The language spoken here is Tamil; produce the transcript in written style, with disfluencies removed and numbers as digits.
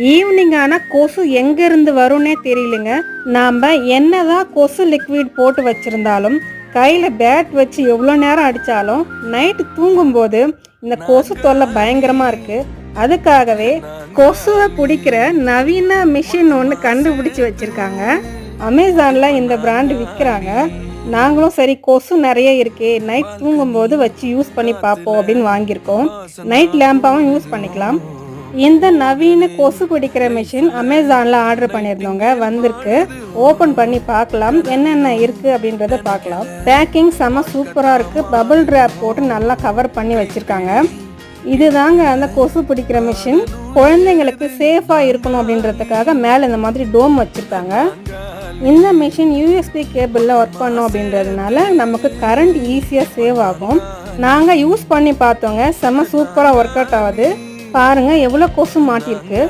ஈவினிங் ஆனால் கொசு எங்கேருந்து வரும்னே தெரியலங்க. நாம் என்னதான் கொசு லிக்விட் போட்டு வச்சுருந்தாலும் கையில் பேட் வச்சு எவ்வளோ நேரம் அடித்தாலும் நைட்டு தூங்கும்போது இந்த கொசு தொல்லை பயங்கரமாக இருக்குது. அதுக்காகவே கொசுவை பிடிக்கிற நவீன மிஷின் ஒன்று கண்டுபிடிச்சி வச்சுருக்காங்க. அமேசானில் இந்த பிராண்டு விற்கிறாங்க. நாங்களும் சரி கொசு நிறைய இருக்கே, நைட் தூங்கும்போது வச்சு யூஸ் பண்ணி பார்ப்போம் அப்படின்னு வாங்கியிருக்கோம். நைட் லேம்பாகவும் யூஸ் பண்ணிக்கலாம். இந்த நவீன கொசு பிடிக்கிற மிஷின் அமேசானில் ஆர்டர் பண்ணியிருந்தோங்க, வந்திருக்கு. ஓப்பன் பண்ணி பார்க்கலாம் என்னென்ன இருக்குது அப்படின்றத பார்க்கலாம். பேக்கிங் செம சூப்பராக இருக்குது. பபிள் ட்ராப் போட்டு நல்லா கவர் பண்ணி வச்சுருக்காங்க. இதுதாங்க அந்த கொசு பிடிக்கிற மிஷின். குழந்தைங்களுக்கு சேஃபாக இருக்கணும் அப்படின்றதுக்காக மேலே இந்த மாதிரி டோம் வச்சுருக்காங்க. இந்த மிஷின் யூஎஸ்பி கேபிளில் ஒர்க் பண்ணோம் அப்படின்றதுனால நமக்கு கரண்ட் ஈஸியாக சேவ் ஆகும். நாங்கள் யூஸ் பண்ணி பார்த்தோங்க, செம சூப்பராக ஒர்க் அவுட் ஆகுது. பாருங்கள் எவ்வளோ கொசு மாட்டியிருக்கு.